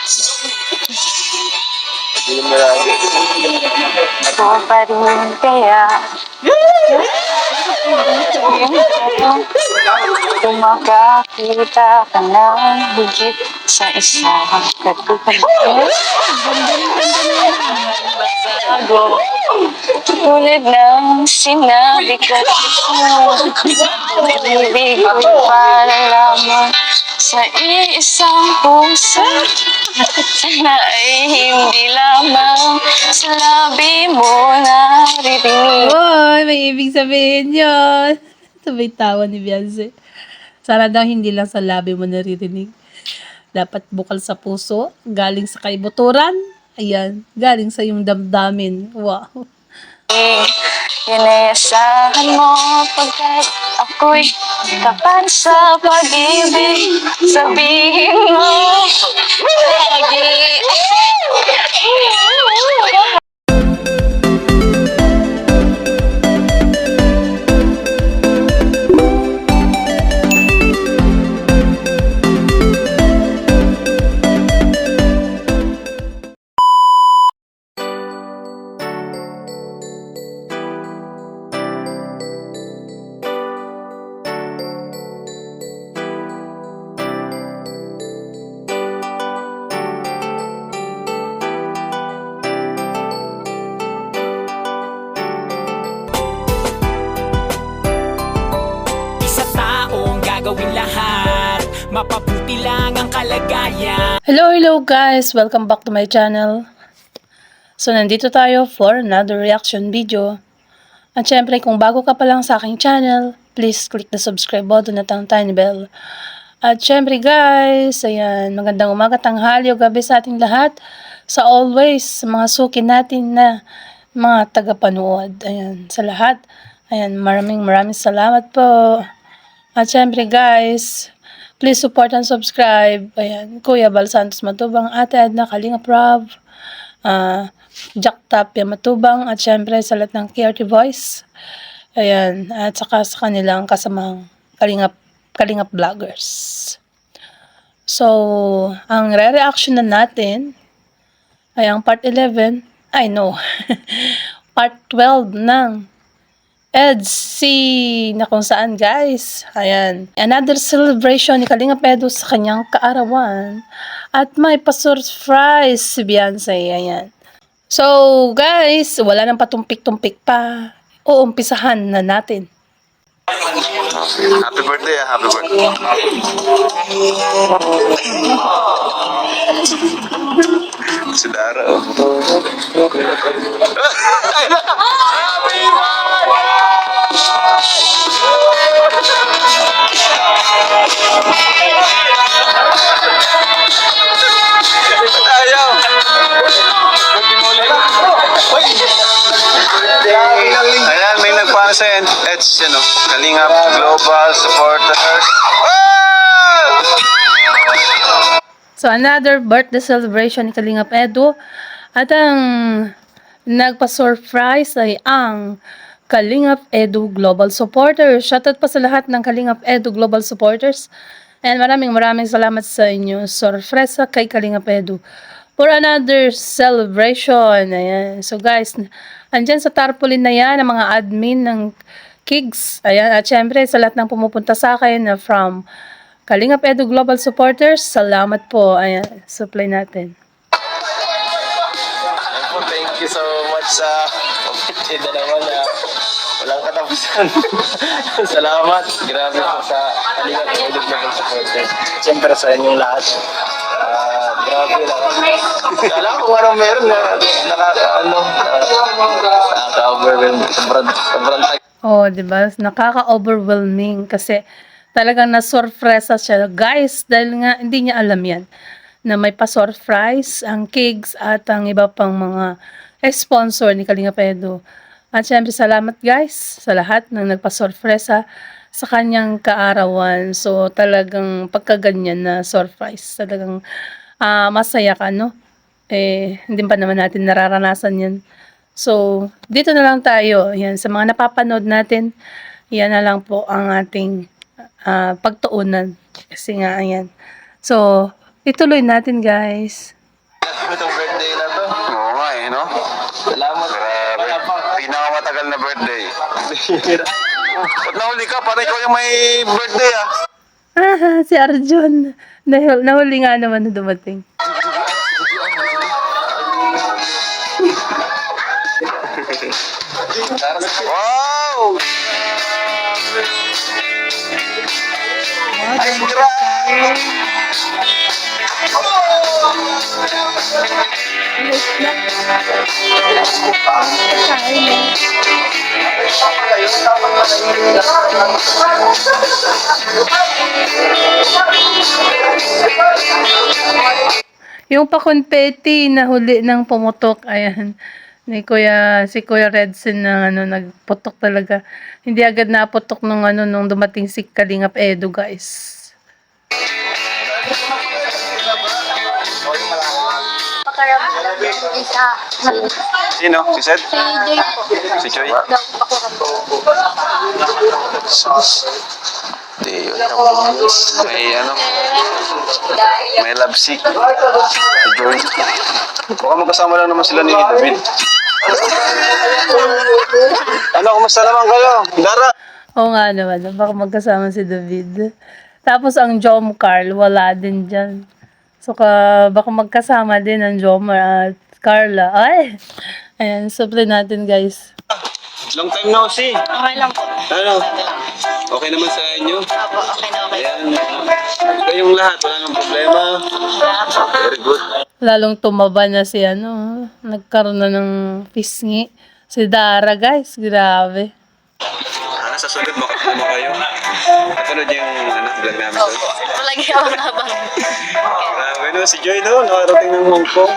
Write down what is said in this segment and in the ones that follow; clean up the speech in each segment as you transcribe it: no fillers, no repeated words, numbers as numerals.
Ako pa rin kaya kung makakita ka ng higit sa isang katulad bago tulad ng sinabi ko ibig ko para lamang sa isang puso na ay hindi lamang sa labi mo naririnig. Oy, may ibig sabihin yun. Sabay tawa ni Beyonce. Sana daw hindi lang sa labi mo naririnig. Dapat bukal sa puso, galing sa kaibuturan. Ayan, galing sa iyong damdamin. Wow. Inayasahan mo pagkat ako'y kapan sa pag-ibig. Sabihin mo lagi. Gawin lahat, mapabuti lang ang kalagayan. Hello guys! Welcome back to my channel. So, nandito tayo for another reaction video. At syempre, kung bago ka pa lang sa aking channel, please click the subscribe button at ang tiny bell. At syempre guys, ayan, magandang umaga, tanghali o gabi sa ating lahat. Sa always, sa mga suki natin na mga tagapanood. Ayan, sa lahat. Ayan, maraming salamat po. At syempre guys, please support and subscribe. Ayan, Kuya Bal Santos Matubang, Ate Edna Kalinga Prab, Jack Tapia Matubang, at syempre sa lahat ng KRT Voice. Ayan, at saka sa kanilang kasamang Kalingap Vloggers. So, ang re-reaction na natin ay ang part 11, part 12 ng EDC na kung saan guys, ayan, another celebration ni Kalingap Edu sa kanyang kaarawan at may pa-surprise si Beyonce, ayan. So guys, wala nang patumpik-tumpik pa, uumpisahan na natin. Happy birthday, happy birthday. Si Dara, oh. Happy Ayaw. Ayan, may nagpaano sa'yo. It's, Kalingap Global Supporters. So another birthday celebration ni Kalingap Edu at ang nagpa-surprise ay ang Kalingap Edu Global Supporters. Shoutout pa sa lahat ng Kalingap Edu Global Supporters. And maraming salamat sa inyo. Sorpresa kay Kalingap Edu for another celebration. Ayan. So guys, andyan sa tarpaulin na yan ang mga admin ng Kigs. Ayan. At syempre sa lahat ng pumupunta sa akin na from Kalingap Edu Global Supporters, salamat po. Ayan. Supply natin. Thank you so much sa pagpitid na naman na walang katapusan. Salamat. Grabe po sa Kalingap Edu Global Supporters. Siyempre sa inyong lahat. Grabe lang. Alam ko kung anong meron na nakaka-overwhelm. Sobrang tayo. Oh, diba? Nakaka-overwhelming kasi talagang na-surpresa siya. Guys, dahil nga hindi niya alam yan na may pa-surprise ang Kigs at ang iba pang mga sponsor ni Kalingap Edu. At syempre salamat guys sa lahat ng nagpa-surpresa sa kanyang kaarawan. So talagang pagkaganyan na surprise, talagang masaya ka, no? Hindi pa naman natin nararanasan yan. So dito na lang tayo. Yan, sa mga napapanood natin, yan na lang po ang ating pagtuunan. Kasi nga, ayan. So ituloy natin guys. Salamat. Grabe. Pinakamatagal na birthday. Ba't nahuli ka? Parang ikaw yung may birthday ah. Si Arjun. Nahuli nga naman na dumating. Wow! Ay, grabe! Yung pa-confetti na huli ng pumutok, ayan. Si Kuya Redson na nagputok talaga. Hindi agad naputok nung dumating si Kalingap Edu, guys. Isa. Sino? Si Seth? Si Jay po. Si Choy? Daw pakiramdam. Hindi, yun ang may love sick. Si Joy. Baka magkasama lang naman sila ni David. Ano, kumusta naman kayo? Dara? Oo nga naman, baka magkasama si David. Tapos ang Jom Carl, wala din dyan. So, baka magkasama din ang Jomar at Carla. Ay! Ayan, supply natin, guys. Long time no see. Okay lang po. Ano? Okay naman sa inyo? Opo, okay na okay. Ayan. Kayong lahat, wala nang problema. Very good. Lalong tumaba na si nagkaroon na ng pisngi. Si Dara, guys. Grabe. Sa sunod, makasama kayo. Napanood yung vlog namin doon. Palagi ako nabang. Grabe no, si Joy no, nakarating ng Hong Kong.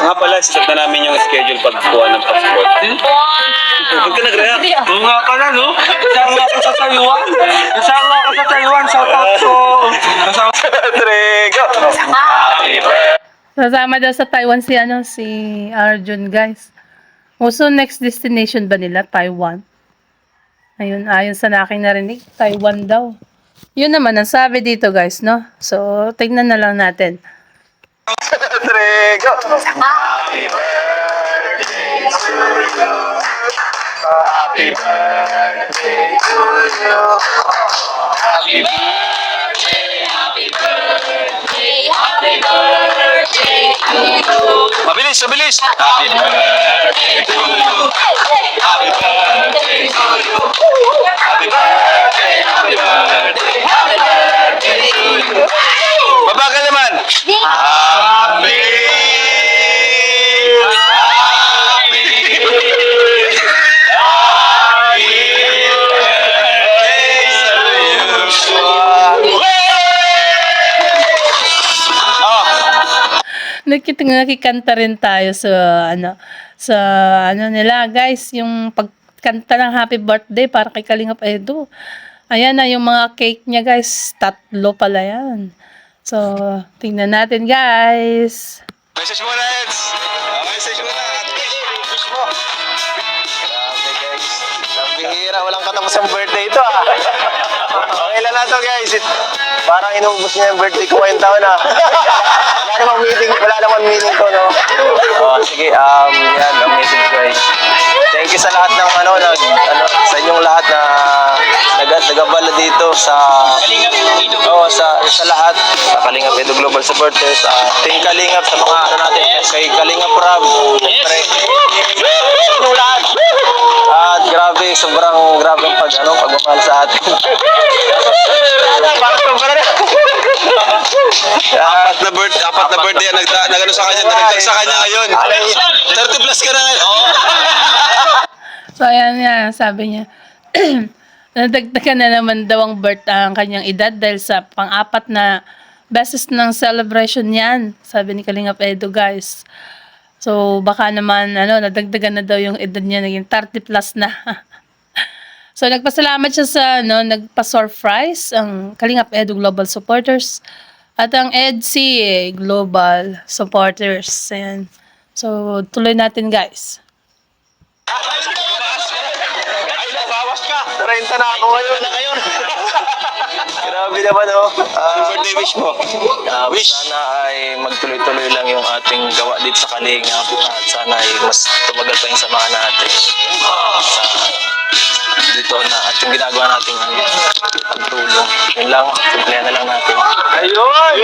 Nga pala, sikat na namin yung schedule pagkuha ng passport. Huwag ka nag-react. Oo nga pala, no? Kasama ako sa Taiwan. Kasama ako sa Taiwan. Shout out ko. Kasama Trego! Sasama daw sa Taiwan si Arjun, guys. So, next destination ba nila? Taiwan. Ayun, ayon sa aking narinig, Taiwan daw. Yun naman ang sabi dito, guys, no? So, tignan na lang natin. Trego! Happy birthday to you. Happy Mabilis, mabilis! Happy birthday to you. Happy birthday to you. Happy birthday, happy birthday, happy birthday to you. Mabagal naman. Happy Nakikanta rin tayo sa nila, guys, yung pagkanta ng happy birthday para kay Kalingap Edu. Ayan na yung mga cake niya, guys. 3 pala yan. So, tingnan natin, guys. Message mo na, Eds. Message mo na. Push mo. Grabe, guys. Ang bihira. Walang katapos ang birthday ito, ah. Okay lang na to, guys. Parang inubos niya yung birthday ko ngayong taon, ah. Wala namang meaning to, no? Sige, yan, ang message, guys. Thank you sa lahat ng, sa inyong lahat na nagabala dito sa lahat, sa Kalingap Edu Global Supporters, Team Kalingap, sa mga natin, kay Kalingap Rob, siyempre, sa inyong lahat. At grabe, sobrang grabe ang pagmamahal sa atin. Apat na birthday nagano sa kanya, nagdag sa kanya ngayon. 30 plus ka na ngayon. So, ayan nga, sabi niya, nadagdagan na naman daw ang ang kanyang edad dahil sa pang-4 na beses ng celebration niyan, sabi ni Kalingap Edu, guys. So, baka naman, nadagdagan na daw yung edad niya, naging 30 plus na. So, nagpasalamat siya sa, nagpa-surprise ang Kalingap Edu Global Supporters at ang EDC Global Supporters. Ayan. So, tuloy natin, guys. Bawas ka. 30 na ako ngayon. Grabe grabe naman oh. Birthday wish mo. Wish. Sana ay magtuloy-tuloy lang yung ating gawa dito sa Kalingap at sana ay mas tumagal pa yung samahan natin sa dito na at yung ginagawa natin pagtulong. Yun lang, simplihan na lang natin. Ayun!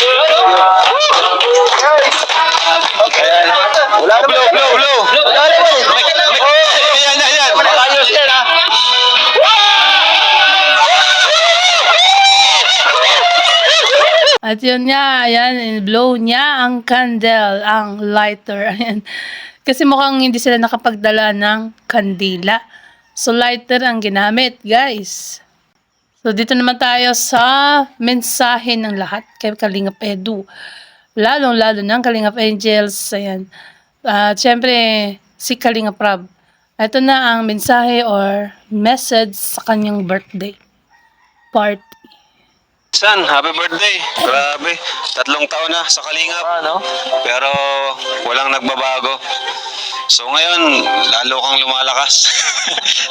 Ayan. Wala na blue. Wala na ba? Ayan. Ayos yan ha. At yun nga, ayan, blow niya ang candle, ang lighter. Ayan. Kasi mukhang hindi sila nakapagdala ng kandila. So, lighter ang ginamit, guys. So, dito naman tayo sa mensahe ng lahat kay Kalingap Edu. Lalong-lalo ng Kalingap Angels. Ayan. At syempre, si Kalingap Rab. Ito na ang mensahe or message sa kanyang birthday party. San, happy birthday. Grabe. 3 taon na sa Kalingap. Ano? Pero walang nagbabago. So ngayon, lalo kang lumalakas.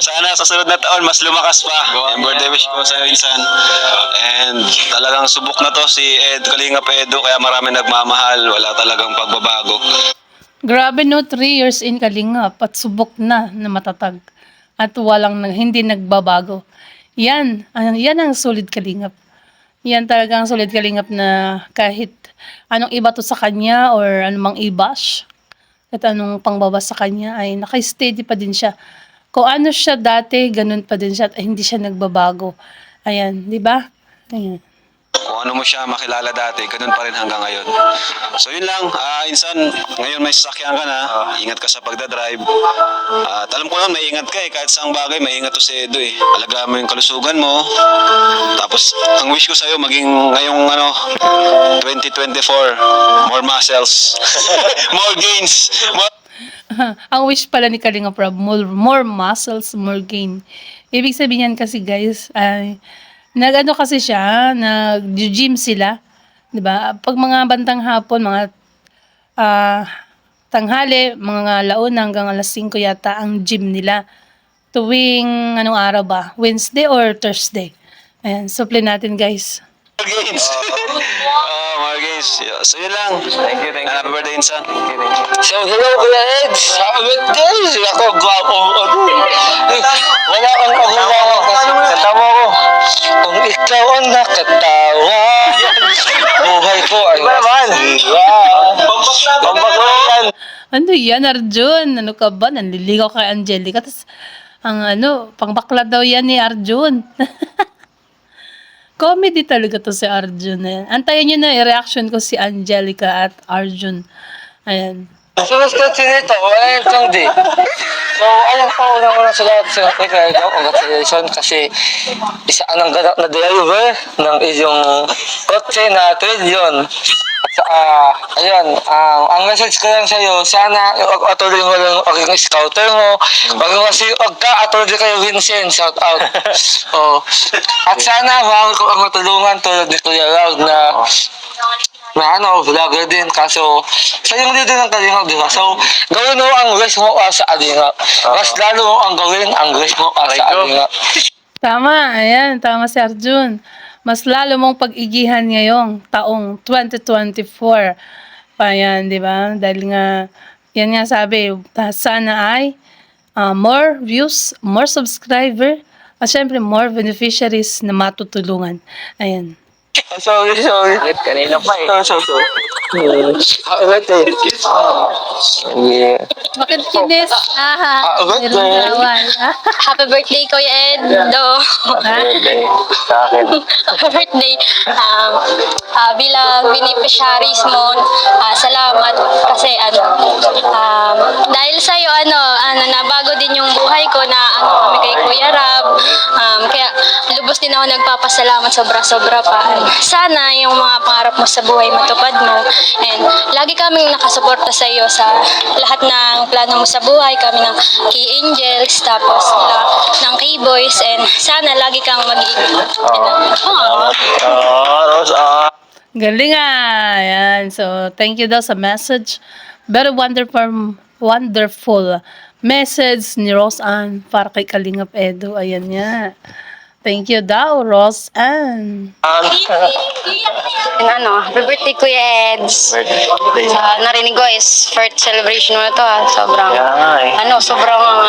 Sana sa sunod na taon, mas lumakas pa. Yung birthday wish ko sa Insan. And talagang subok na to si Kalingap Edu, kaya marami nagmamahal. Wala talagang pagbabago. Grabe no, 3 years in Kalingap at subok na matatag. At hindi nagbabago. Yan ang solid Kalingap. Yan talagang solid Kalingap na kahit anong iba to sa kanya or anumang i-bash, at anong pangbabas sa kanya ay naka-steady pa din siya. Kung ano siya dati, ganun pa din siya at hindi siya nagbabago. Ayan, di ba? Ayan. Kung ano mo siya makilala dati, ganun pa rin hanggang ngayon. So yun lang, Insan, ngayon may sasakyan ka na, ingat ka sa pagdadrive. At alam ko lang, may ingat ka kahit saang bagay, may ingat to si Edo Alagaan mo yung kalusugan mo. Tapos, ang wish ko sa'yo, maging ngayong 2024, more muscles, more gains, Ang wish pala ni Kalingap Rob, more muscles, more gain. Ibig sabihin yan kasi guys, ay nag-ano kasi siya, nag-gym sila, 'di ba? Pag mga bandang hapon, mga tanghali, mga laon hanggang alas 5 yata ang gym nila. Tuwing anong araw ba? Wednesday or Thursday? Ayan, supply natin guys. gains. More gains. So yun lang. Thank you. Happy birthday, Insan. So, hello Kuya Eds. Happy birthday. Ako, gwapo ko din. Wala kang pagulawa kasi kanta mo ako. Kung ikaw ang nakatawa, buhay ko ay masaya. Pambak mo yan. Ano yan, Arjun? Ano ka ba? Nanliligaw kay Angelica. Tapos, pangbakla daw yan ni Arjun. Comedy talaga to si Arjun. Ayan. Antayin nyo na i-reaction ko si Angelica at Arjun. Ayan. So, basta nito, wala yung tong di. So, alam ko, unang-una sa lahat sa Africa, congratulations kasi isa anong ganap na driver ng iyong kotse na trillion. At ayun, ang message ko lang sa'yo, sana atuloy mo lang ang scouter mo. Wag ka, atuloy kayo Vincent, shout out. At sana, mahal ko ang matulungan tulad ni Kuya Raul na vlogger din. Kaso, sa'yo din ang Kalingap, di ba? So, gawin mo ang wish mo sa Kalingap. Mas lalo mo ang gawin ang wish mo sa Kalingap. Tama, ayan, tama si Arjun. Mas lalo mong pag-igihan ngayong taong 2024. Ayan, di ba? Dahil nga, yan nga sabi, sana ay more views, more subscriber, at syempre more beneficiaries na matutulungan. Ayan. Sorry. Kanina pa eh. Sorry. Yeah. Bakit kinis? Birthday. Meron bawal. Happy birthday, Kuya Ed. Birthday sa akin. Happy birthday. Bilang beneficiaries mo, salamat kasi dahil sa'yo, nabago din yung buhay ko na kami kay Kuya Rab. Kaya lubos din ako nagpapasalamat sobra-sobra pa. Sana yung mga pangarap mo sa buhay matupad mo. And lagi kaming nakasuporta sa iyo sa lahat ng plano mo sa buhay. Kami ng Key Angels, tapos ng K-Boys. And sana lagi kang mag-iingat. Galing Ayan. So, thank you daw sa message. Very wonderful message ni Rose Ann para kay Kalingap Edu. Ayan nga. Thank you daw, Ross Ann. Yung happy birthday Kuya Eds. Birthday. Narinig ko is first celebration mo na to Sobrang, Kaya nga eh. sobrang, ang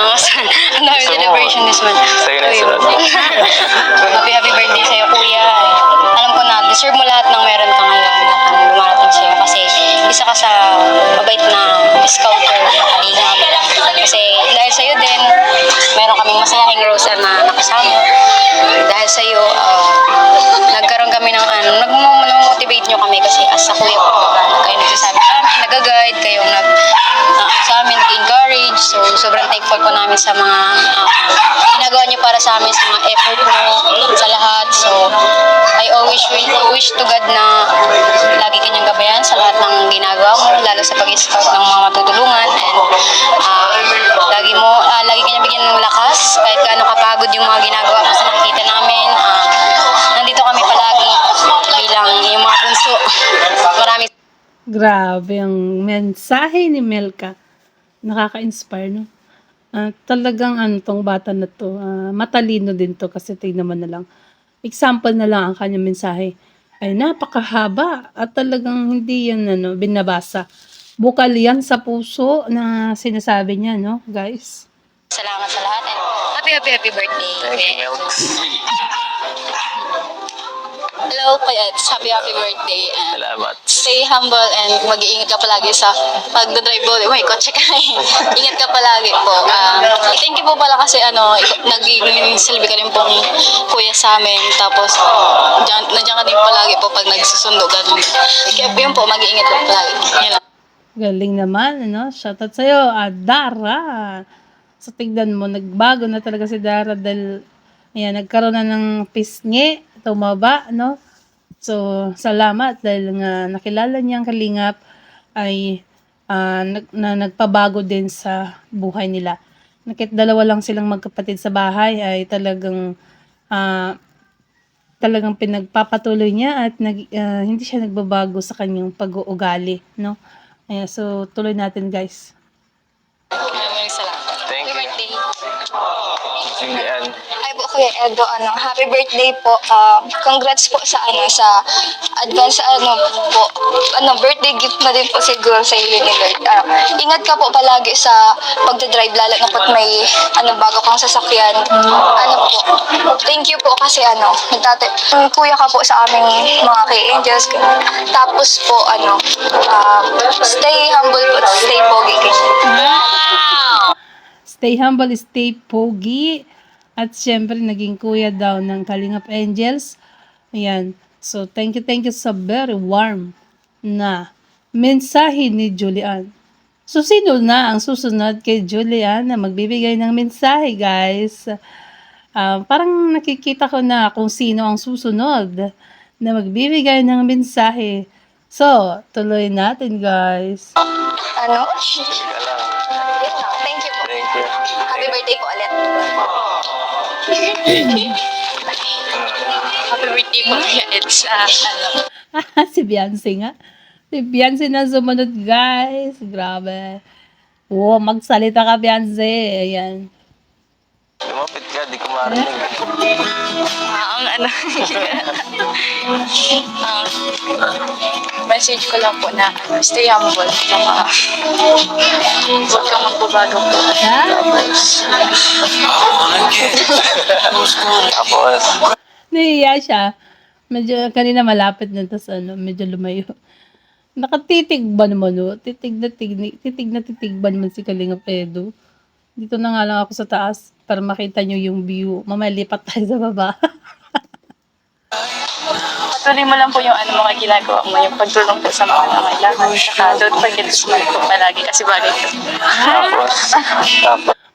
dami Gusto mo? celebration this month. Sa'yo na Uy, sunod. happy birthday sa'yo Kuya. Alam ko na, deserve mo lahat ng meron ka ngayon. Lahat ng lumarating sa'yo. Kasi isa ka sa mabait na scouter na kalingap. Kasi dahil sa'yo din, meron kaming masayahing Rosa na nakasama. Dahil sa'yo, nagkaroon kami ng nag-motivate nyo kami kasi as sa kuya ko, kayo nagsasabi sa amin, nag-guide, kayo sa amin, nag-encourage. So, sobrang thankful ko namin sa mga ginagawa nyo para sa amin, sa mga effort mo, sa lahat. So, I always wish to God na lagi kanyang gabayan sa lahat ng ginagawa mo, lalo sa pag-scout ng mga matutulungan. And lagi kanyang bigyan ng lakas, kahit gaano kapagod yung mga ginagawa mo sa nakikita namin. Nandito kami palagi bilang yung mga bunso. Maraming Grabe ang mensahe ni Melka. Nakaka-inspire, no? Talagang tong bata na to, matalino din to kasi tingnan naman na lang. Example na lang ang kanyang mensahe. Ay napakahaba at talagang hindi yan binabasa. Bukal yan sa puso na sinasabi niya, no, guys? salamat sa lahat and happy birthday. Thank you, Melks. Hello, Kuya Eds. Happy birthday. And Salamat. stay humble and mag-iingat ka palagi sa pagdadrive mo. May kotse ka Ingat ka palagi po. Thank you po pala kasi naging silbi ka rin pong kuya sa amin. Tapos, nandiyan ka din palagi po pag nagsusundo. Ganun. Kaya yun po, mag-iingat ka palagi. Yan lang. Galing naman, Shoutout sa'yo, Dara. So, tignan mo, nagbago na talaga si Dara dahil, nagkaroon na ng pisngi, tumaba, no? So, salamat dahil nga nakilala niyang kalingap ay nagpabago din sa buhay nila. Nakit dalawa lang silang magkapatid sa bahay ay talagang pinagpapatuloy niya at hindi siya nagbabago sa kanyang pag-uugali, no? So, tuloy natin, guys. Maraming salamat. Thank Happy you. birthday. Julian. Ay po Kuya Edo, happy birthday po. Congrats po sa advance po. Birthday gift na din po siguro sa iyo ni Lord. Ingat ka po palagi sa pagdadrive lalo na po't may bago kang sasakyan. Thank you po kasi kuya ka po sa aming mga K-Angels. Tapos po stay humble po, stay pogi. Stay humble, stay pogi. At syempre, naging kuya daw ng Kalingap Angels. Ayan. So, thank you sa very warm na mensahe ni Julian. So, sino na ang susunod kay Julian na magbibigay ng mensahe, guys? Parang nakikita ko na kung sino ang susunod na magbibigay ng mensahe. So, tuloy natin, guys. Ka lang. Thank you po. Thank you. Happy birthday po ulit. Happy birthday po, Kuya Eds. Si Beyonce nga. Si Beyonce na sumunod, guys. Grabe. Oo, magsalita ka, Beyonce. Ayan. Lumapit ka, di ko marinig. Message ko lang po na stay humble. Saka, huwag kang magbabago po. Ha? Tapos, Nahiya siya. Medyo, kanina malapit na, tas medyo lumayo. Nakatitig ba naman, Titig na titig ba naman si Kalingap Edo? Dito na nga lang ako sa taas para makita nyo yung view. Mamaya lipat tayo sa baba. Patuloy mo lang po yung mga ginagawa mo, yung pagtulong po sa mga nangailangan. Saka don't forget to smile po palagi kasi bagay po. tapos,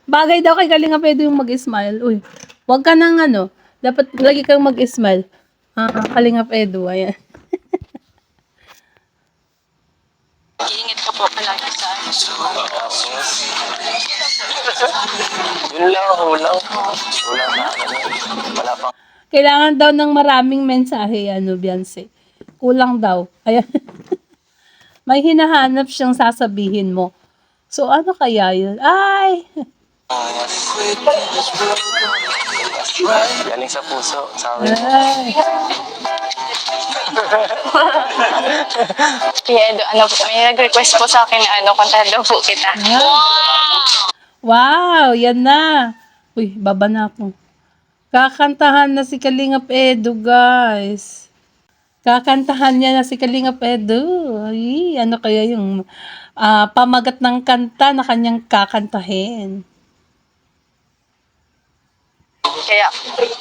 Bagay daw kay Kalingap Edo yung mag-smile. Uy, wag ka nang dapat lagi kang mag-smile. Kalingap Edo, ayan. Iingat ka po palagi sa yun lang, hulang. Hulang na, wala pang Kailangan daw ng maraming mensahe, Beyonce. Kulang daw. Ayan. May hinahanap siyang sasabihin mo. So, ano kaya yun? Ay! Galing sa puso, sa akin. Ay. Kaya ano po, may nag-request po sa akin na kantahan daw po kita. Wow, yan na. Uy, baba na ako. Kakantahan na si Kalingap Edu, guys. Kakantahan niya na si Kalingap Edu. Ay, ano kaya yung pamagat ng kanta na kanyang kakantahin? Kaya,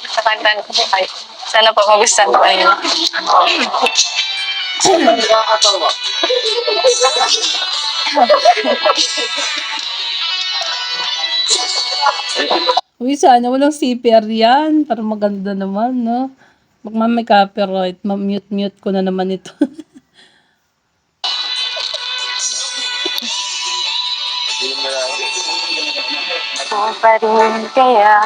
kakantahan ko po kayo. Sana po magustuhan ko kayo. Uy, sana walang CPR yan. Para maganda naman, no? Baka may copyright. Ma-mute-mute ko na naman ito. Ako pa rin kaya.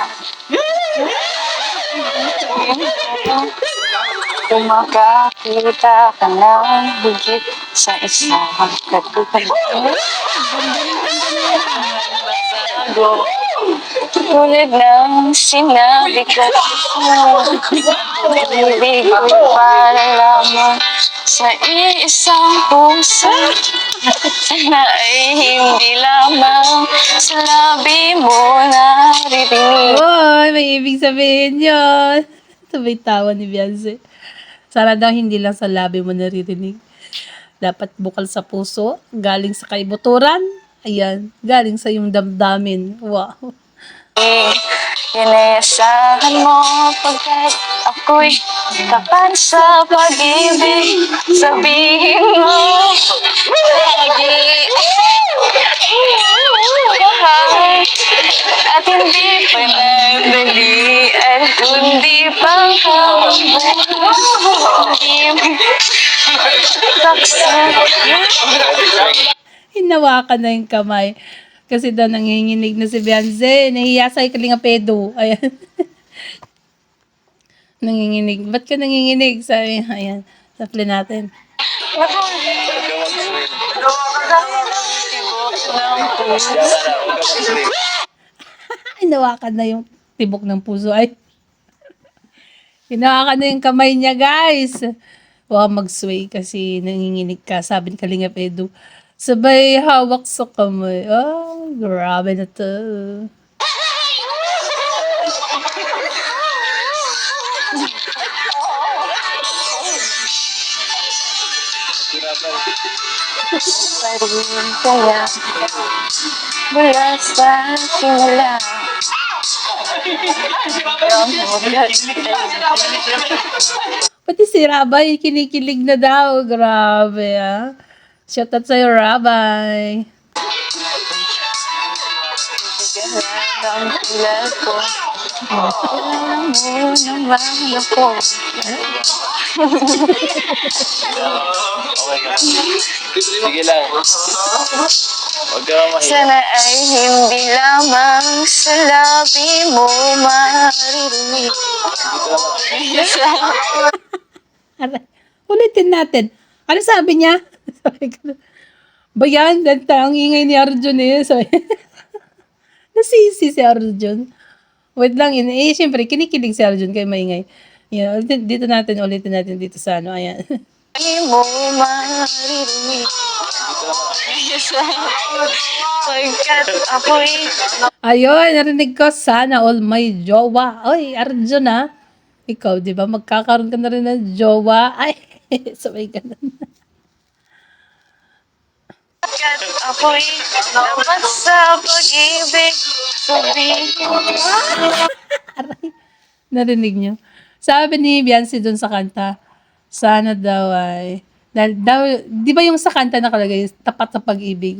Kung makakita ka ng higit sa isang katulad. Tulad ng sinabi ko, ibig ko para lamang sa isang puso. Sana ay hindi lamang sa labi mo naririnig. Uy, may ibig sabihin yun. Sabay tawa ni Beyonce. Sana daw hindi lang sa labi mo naririnig. Dapat bukal sa puso, galing sa kaibuturan. Ayan, galing sa iyong damdamin. Wow. Inayasahan mo pagkat ako'y kapan sa pag-ibig. Sabihin mo lagi mahal at hindi pa nandalian kundi Hinawakan na yung kamay. Kasi daw nanginginig na si Beyonce. Nahiya sa Kalingap Edu. Ayan. Nanginginig. Ba't ka nanginginig? Sabi, ayan. Sapli natin. Hinawakan na yung tibok ng puso. Ay. Hinawakan na yung kamay niya, guys. Huwag mag-sway kasi nanginginig ka. Sabi ni Kalingap Edu. Sabay hawak sa kamay. Oh, grabe na to. Parin kaya mula sa simula. Pati si Rabay, kinikilig na daw. Grabe, ah. Shout out sa'yo, Rabay. Ang tulad ko. Alam mo naman ako. Sige lang. Huwag ka mahiya. Sana ay hindi lamang sa labi mo maririnig. Aray. Ulitin natin. Ano sabi niya? Sabi ko, ba yan? Ang ingay ni Arjun eh. Sabi, nasisi si Arjun. Wait lang yun. Eh, syempre, kinikilig si Arjun kaya maingay. Yan, ulitin natin dito sa ano. Ayan. Labi mo maririnig. Pagkat ako'y Ayun, narinig ko sana all may jowa. Oy, Arjun ah. Ikaw, di ba? Magkakaroon ka na rin ng jowa. Ay, sabay ka na. Pagkat ako'y dapat sa pag-ibig. Sabihin mo. Aray. Narinig nyo? Sabi ni Beyonce dun sa kanta, sana daw ay, dahil daw, di ba yung sa kanta nakalagay, tapat sa pag-ibig?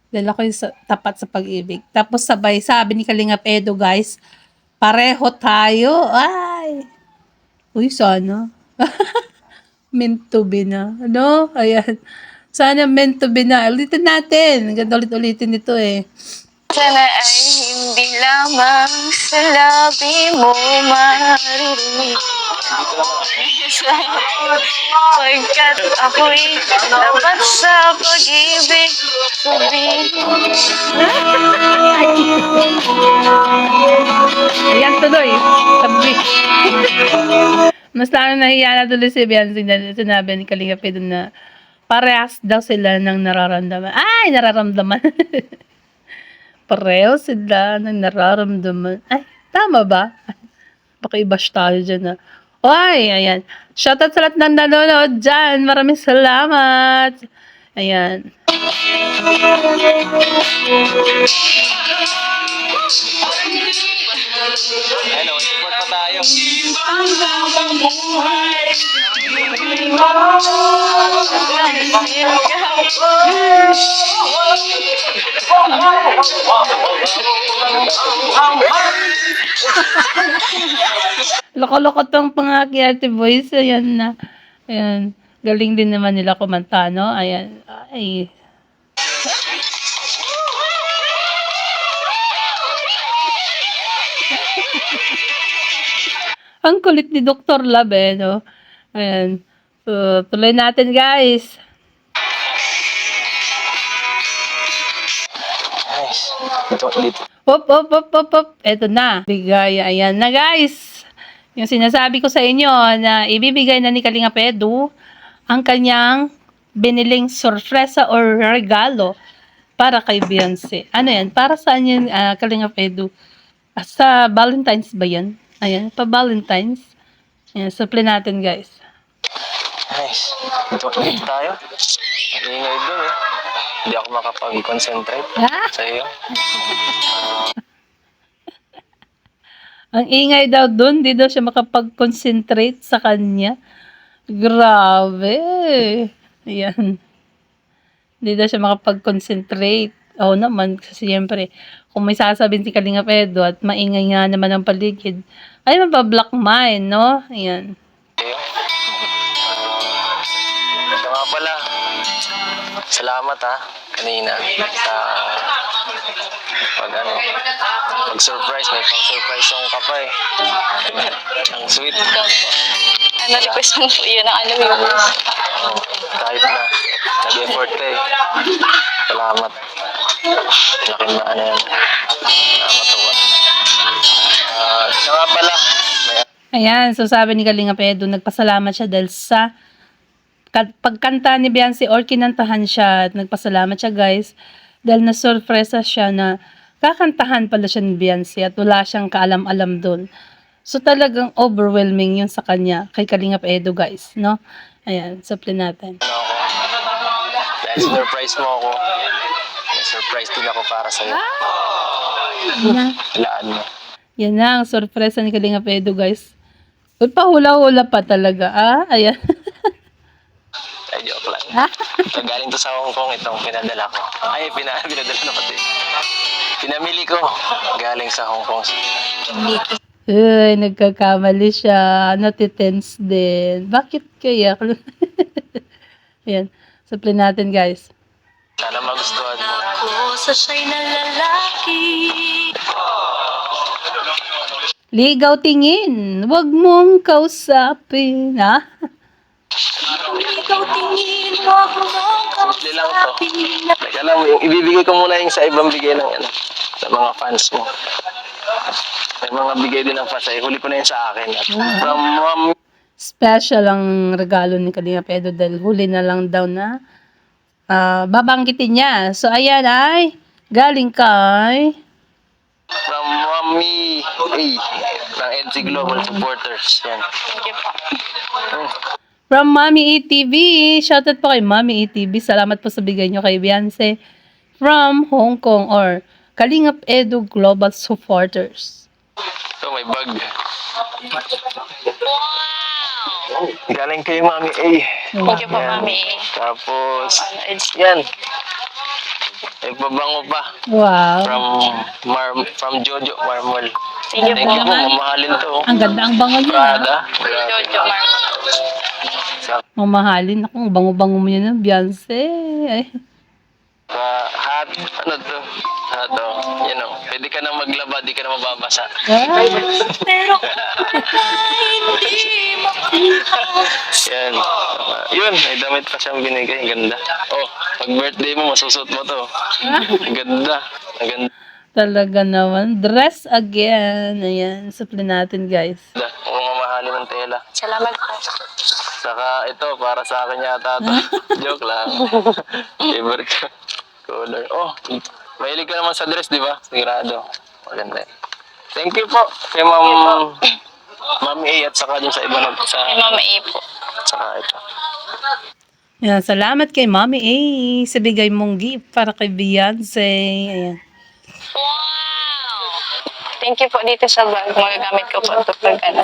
Dahil ako yung tapat sa pag-ibig. Tapos sabay, sabi ni Kalingap Edu, guys, pareho tayo. Ay! Uy, sana. Meant to be na. Ano? Ayan. Sana meant to be na. Ulitin natin. Ganda ulit-ulitin ito eh. Sana ay hindi lamang sa labi mo maririnig. Pagkat ako'y dapat sa pag-ibig, sabihin. Ayan tuloy. Sabi. Mas lalo nahiya na tuloy si Biancy na sinabi ni Kalinga Pedro na parehas daw sila ng nararamdaman. Ay, nararamdaman. Pareho sila ng nararamdaman. Ay, tama ba? Baka i-bash tayo dyan na. Oy, ayan. Shoutout sa lahat ng nanonood dyan. Maraming salamat. Ayan. Hello, support pa tayo. Loko-loko tong pangaki Ate Boys. Ayan na. Ayan. Galing din naman nila kumanta, no? Ayan. Ay. Ang kulit ni Dr. Love, eh, no? Ayan. So, tuloy natin, guys. Nice. Dito. Hop, hop, hop, hop, hop. Eto na. Bigay. Ayan na, guys. Yung sinasabi ko sa inyo na ibibigay na ni Kalinga Pedro ang kanyang biniling sorpresa or regalo para kay Beyonce. Ano yan? Para saan yun, Kalinga Pedro? Sa Valentine's ba yan? Ayan, pa Valentine's. Ayan, supply natin, guys. Nice. Dito tayo. Ang ingay doon eh. Hindi ako makapag-concentrate sa iyo. Ang ingay daw dun, di daw siya makapag-concentrate sa kanya. Grabe. Ayan. Di daw siya makapag-concentrate. Oo naman, kasi siyempre, kung may sasabihin si Kalinga Pedro at maingay nga naman ang paligid, ay mabablock mind, no? Ayan. Siya nga pala. Salamat ha, kanina sa pag-surprise. May pang-surprise song ka pa eh. Ang sweet. Ano, request mo po yun ang ano yung Kahit na nag-effort ka eh. Salamat. Laking na ano yan. Nakakatawa. Siya nga pala. Ayan, so sabi ni Kalinga Pedro, nagpasalamat siya dahil sa pagkanta ni Beyonce or kinantahan siya at nagpasalamat siya, guys, dahil na-surpresa siya na kakantahan pala siya ni Beyonce at wala siyang kaalam-alam doon. So talagang overwhelming yun sa kanya kay Kalinga Pedro, guys, no? Ayan, supply natin. Dahil surprise mo ako. May surprise din ako para sa'yo. Halaan mo. Yan na ang sorpresa ni Kalinga Pedro, guys. Uy, pahula-hula pa talaga, ayan. Ay, joke lang. Ito, galing to sa Hong Kong itong pinadala ko. Ay, pinadala na pati. Pinamili ko. Galing sa Hong Kong. Uy, nagkakamali siya. Natitense din. Bakit kaya? Ayan. Supply natin, guys. Sana magustuhan mo. Sa siya'y nalalaki. Ligaw tingin. Huwag mong kausapin, ha? Ikaw tingin mo ako ng Simple lang to. Teka lang, ibibigay ko muna yung sa ibang bigay ng ano, sa mga fans mo. May mga bigay din ng fans ay huli ko na yun sa akin. At from mom, Special ang regalo ni Kalinga Pedro dahil huli na lang daw na babanggitin niya. So, ayan ay galing kay from Mommy A ng EDC Global Supporters. Yan. from Mami ETV. Shoutout po kay Mami ETV. Salamat po sa bigay niyo kay Beyonce from Hong Kong or Kalinga Pedro Global Supporters. So, may bag. Galing kay Mommy A. Thank you po, Yan. Mami. Tapos, yan. May babango pa. Wow. From Jojo Marmol. Thank you Thank you po. po, mamahalin to. Ang ganda ang bango niya. Prada. Jojo Marmol. Mamahalin. Ako, ang bango-bango mo yun ng Beyonce. Ay. Hat, ano to? Hat, yan o. Pwede ka na maglaba, di ka na mababasa. Pero hindi makuha. Yan. Yun, may damit pa siyang binigay. Ganda. Oh, Pag birthday mo, masusot mo to. Ang ganda. Ang ganda. Talaga naman. Dress again. Ayan. Supply natin, guys. Kung mamahalin ng tela. Salamat po. Saka ito, para sa akin yata to. Joke lang. Favorite ko. Color. Oh, mahilig ka naman sa dress, di ba? Sigurado. Maganda. Thank you po kay Ma'am A at saka dun sa iba na sa Kay Mama A po. saka ito. Ayan. Salamat kay Mommy A. Sa bigay mong gift para kay Beyonce. Ayan. Thank you po dito sa bag. Magagamit ko po ito pag ano.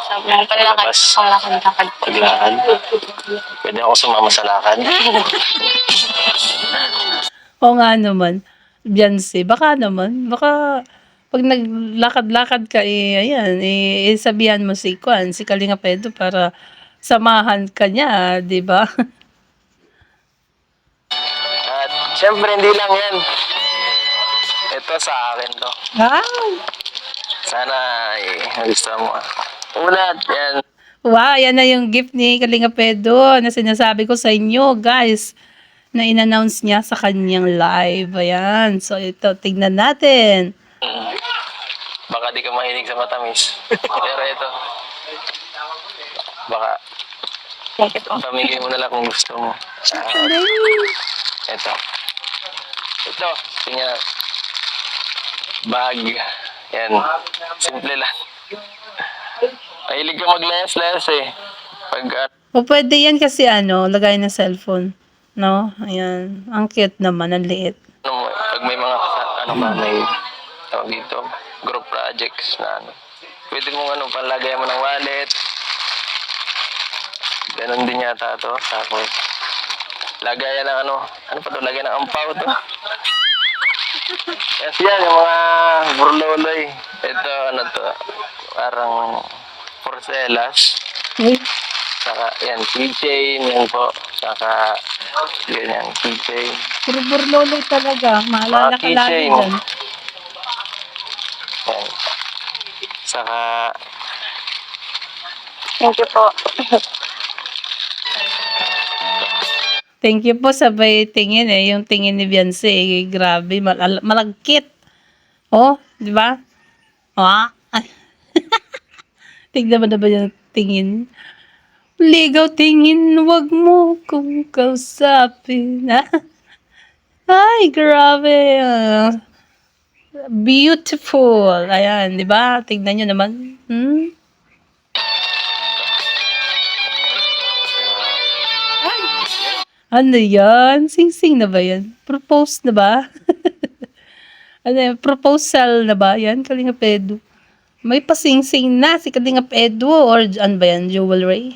Sa mga panlakad. Panglakad-lakad po. Paglakad. Pwede ako sumama sa lakad. Oo nga naman. Beyonce. Baka naman. Baka pag naglakad-lakad ka, ayan, sabihan mo si Kwan, si Kalinga Pedro para samahan ka niya, di ba? At syempre hindi lang yan. Ito sa akin to. Wow! Sana gusto mo. Ulat, yan. Wow, yan na yung gift ni Kalinga Pedro na sinasabi ko sa inyo, guys, na in-announce niya sa kanyang live. Ayan. So, ito, tignan natin. Baka di ka mahilig sa matamis. Pero ito. Baka pamigay mo na lang kung gusto mo. Ito. Ito. Tingnan. Bag. Yan. Simple lang. Mahilig ka maglayas-layas eh. Pag O, pwede yan kasi lagay na cellphone. No? Ayan. Ang cute naman, ang liit. pag may mga may tawag dito, group projects na pwede mong panlagay mo ng wallet. Ganon din yata to. Tapos, lagayan ng ano pa to? Lagayan ng ampaw to. Yes, yan, yung mga burloloy. Ito, to? Parang porcelas. Uy, Saka, yan, keychain, yan po. Saka, ganyan, keychain. puro burloloy talaga. Maalala Mga ka lagi keychain. dyan. Yan. Saka, Thank you po. Thank you po, sabay tingin yung tingin ni Beyonce, grabe, malagkit. Oh, di ba? Ah. Tignan mo na ba yung tingin? Ligaw tingin, wag mo kong kausapin. Ay, grabe. Beautiful. Ayan, di ba? Tignan nyo naman. Ano yan? Sing-sing na ba yan? Propose na ba? Ano yan? Proposal na ba yan? Kalinga Pedro. May pasing-sing na si Kalinga Pedro or ano ba yan? Jewelry?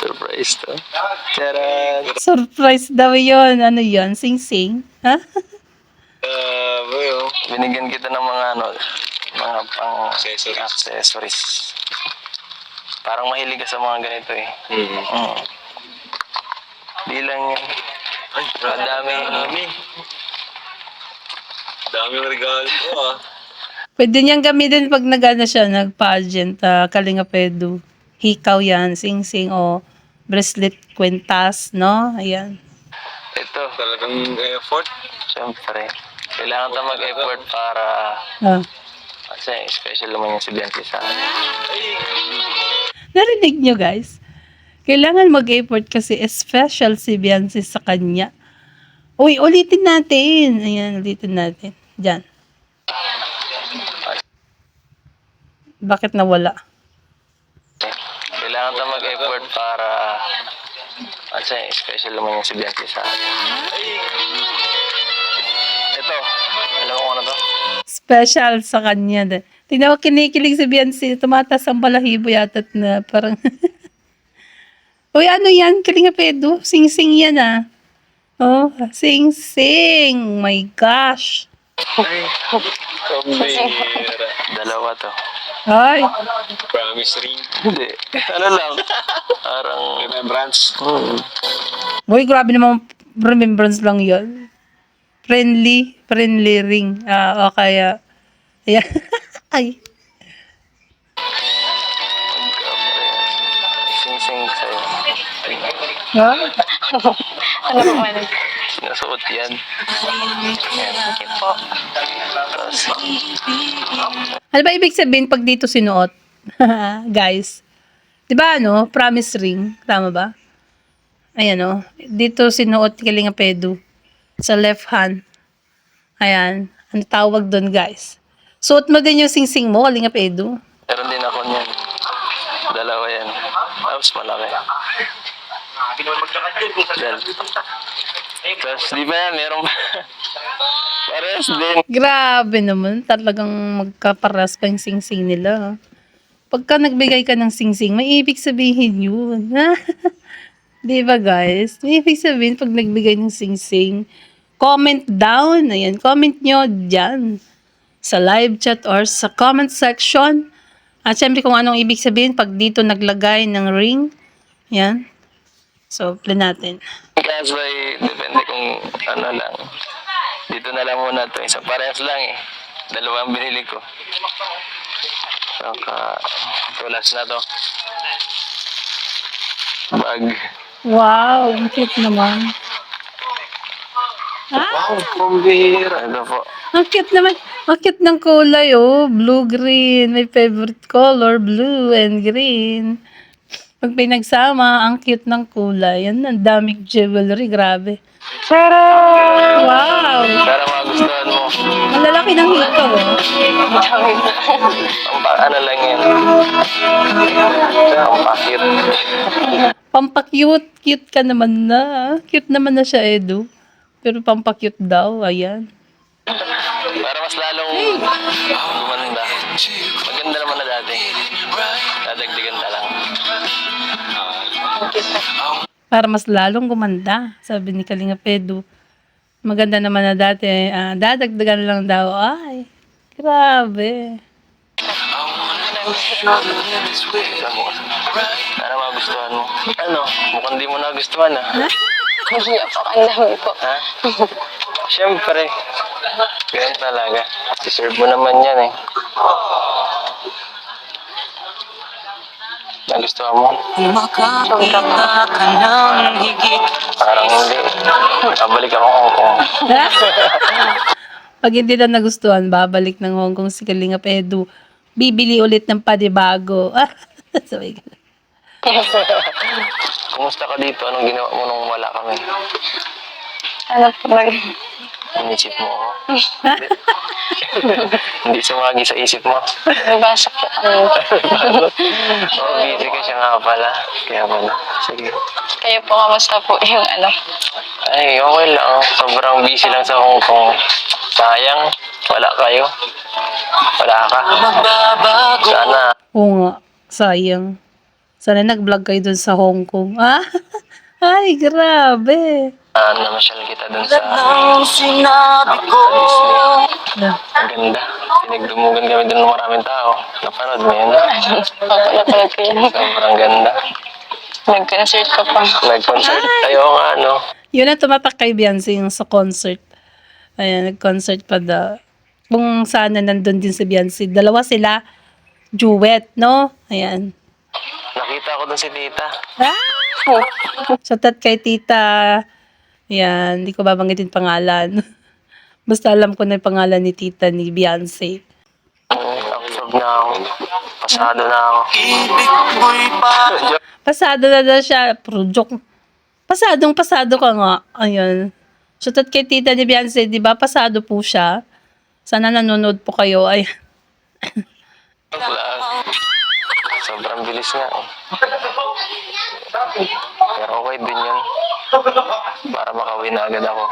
surprise to. Charan! Surprise daw yun. Ano yan? Sing-sing? Ha? Binigyan kita ng mga mga pang accessories. Parang mahilig ka sa mga ganito eh. Di lang yan. Ay, Daming regalo ko Pwede niyang gamitin pag nag-pageant, Kalinga Pedro. Hikaw yan, sing-sing o bracelet, kwentas, no? Ayan. Ito, Talagang effort. syempre. Kailangan tayo mag-effort para kasi special naman yung si Beyonce sa akin. Narinig nyo, guys? Kailangan mag-effort kasi special si Beyonce sa kanya. Uy, ulitin natin. Ayan, ulitin natin. Diyan. Bakit nawala? Kailangan tayo mag-effort para kasi special naman yung si Beyonce sa akin. Ito, alam mo kung ano to? Special sa kanya. Tingnan mo, kinikilig si Beyonce. Tumatas ang balahibo yata na parang... Uy, ano yan? Kalinga Pedro. Sing-sing yan Oh, sing-sing. My gosh. Pambihira. Dalawa to. Ay, Promise ring. Hindi. Ano lang? Parang... Remembrance. boy, grabe naman remembrance lang yan. Friendly ring. O kaya, ayan. Ay, Magkaparehas. Sing-sing sa'yo. Ha? Ano po man? Sinusuot yan. Thank you po. Tapos, Ano ba ibig sabihin pag dito sinuot? Guys. Di ba ano? Promise ring. Tama ba? Ayan o. Dito sinuot ni Kalinga Pedro. Sa left hand. Ayan. Ano tawag doon guys? Suot mo din yung singsing mo, Kalinga Pedro. meron din ako niyan. Dalawa yan. Tapos malaki. Dal. Tapos di ba yan, meron pa. Parehas din. Grabe naman. Talagang magkaparas pa yung singsing nila. Pagka nagbigay ka ng singsing, may ibig sabihin yun. Di ba guys? May ibig sabihin pag nagbigay ng singsing. Comment down. Ayan, comment nyo dyan. Sa live chat or sa comment section. At syempre kung anong ibig sabihin pag dito naglagay ng ring. Yan. So, play natin. Kaso ay depende kung ano lang. Dito na lang muna to. Isang parehas lang eh. Dalawa ang binili ko. Saka, tulas na to. Bag. Wow, ang cute naman. Wow, pambihira. Ito po. Ang cute naman. Ang cute ng kulay, oh. Blue-green. My favorite color, blue and green. Pag pinagsama, ang cute ng kulay. Yan, ang daming jewelry. Grabe. Wow! Para magustuhan mo. Ang lalaki ng hikaw, oh. Ano lang yan. Ang pakit. Pampakyut. Cute ka naman na. Cute naman na siya, Edu. Pero pampakyut daw. Ayan. Para mas lalong gumanda. Maganda naman na dati. Dadagdagan na lang. Para mas lalong gumanda. Sabi ni Kalinga Pedro. Maganda naman na dati. Dadagdagan lang daw. Ay, grabe. Para magustuhan mo. Ano? Mukhang di mo nagustuhan ah. Hindi po. Ang dami po. Ha? Siyempre. Ganyan talaga. Deserve mo naman yan eh. Nagustuhan mo? Parang hindi. Babalik ako Hong Kong. Pag hindi na nagustuhan, babalik ng Hong Kong si Kalinga Pedro. Bibili ulit ng panibago. Sabi ko. Kumusta ka dito? Anong ginawa mo nung wala kami? Ano po mag... Inisip mo ako? Hindi sumagi sa isip mo? Nabasa po kami. Oo, busy ka siya nga pala. Kaya pala. Sige. Kayo po, kamusta po yung ano? Ay, okay lang. Sobrang busy lang sa Hong Kong. Sayang, wala kayo. Wala ka. Sana. Oo nga, sayang. Sana nag-vlog kayo dun sa Hong Kong. Ay, grabe. Namasyal kita dun sa Disney. Ang ganda. Pinagdumugan kami dun ng maraming tao. Napanood mo yun? Napanood ko yun. Sobrang ganda. Nag-concert ka pa. Nag-concert tayo nga, ano. Yun ang tumatak kay Beyonce yung sa concert. Ayan, nag-concert pa daw. Kung sana nandun din si Beyonce. Dalawa sila, duet, no? Ayan. Nakita ko dun si tita. Shoutout kay tita. Ayan, hindi ko babanggitin pangalan. Basta alam ko na yung pangalan ni tita ni Beyonce. Absorb na ako. Pasado na ako. Pasado na daw siya. Pero joke. Pasado ka nga. Ayun. Shoutout kay tita ni Beyonce, di ba? Pasado po siya. Sana nanonood po kayo. Ay. Sobrang bilis nga eh. Pero okay din yun. Para makauwi na agad ako.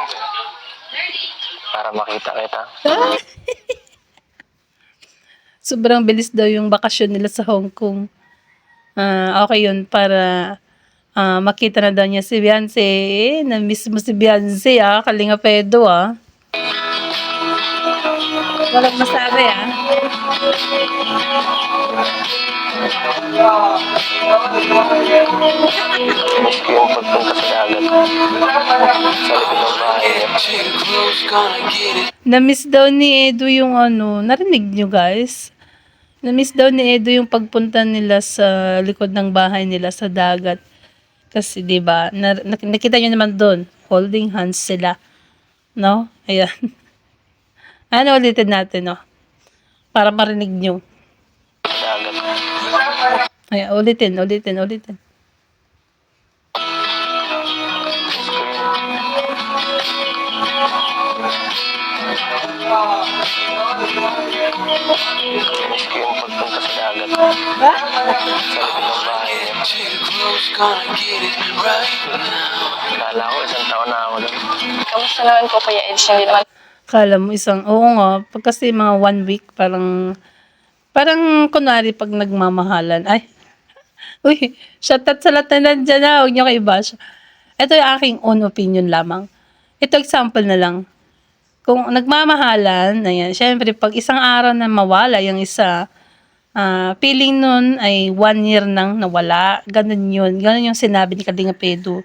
Para makita kita. Sobrang bilis daw yung bakasyon nila sa Hong Kong. Okay yun para makita na daw niya si Beyonce. Na-miss mo si Beyonce Kalinga Pedro Walang masabi Miss ko yung pagpunta sa dagat. Sa likod ng bahay niya. Na-miss daw ni Edo yung narinig nyo guys? Na-miss daw ni Edo yung pagpunta nila sa likod ng bahay nila sa dagat. Kasi 'di ba, nakita niyo naman doon, holding hands sila, no? Ayan. Ano ulitin natin, no? Para marinig niyo. Dagat. Ayan, ulitin. Miss ko yung pagpunta sa dagat. Sa likod ng bahay niya. Kala ko isang taon na ako doon. Kamusta naman po Kuya Eds? Hindi naman Akala mo oo nga, pag kasi mga 1 week, parang kunwari pag nagmamahalan, ay, uy, shoutout sa lahat na nandyan na, huwag niyo kayo i-bash. Ito yung aking own opinion lamang. Ito example na lang. Kung nagmamahalan, ayan, syempre, pag isang araw na mawala yung isa, feeling nun ay 1 year nang nawala. Ganun yun. Ganun yung sinabi ni Kalinga Pedro.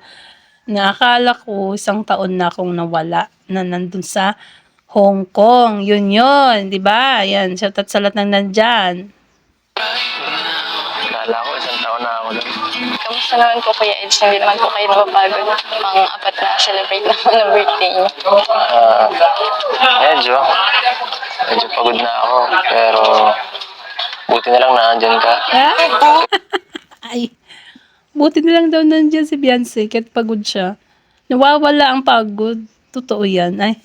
Na akala ko isang taon na akong nawala na nandun sa Hong Kong. Yun, di ba? Ayan, shoutout sa lahat ng nandyan. Kala ko isang taon na ako doon. Kamusta naman po Kuya Eds? Hindi naman po kayo napapagod pang-apat na celebrate naman ng birthday niyo. Medyo pagod na ako. Pero buti na lang nandyan ka. Ay, buti na lang daw nandyan si Beyonce kahit pagod siya. Nawawala ang pagod. Totoo yan. Ay,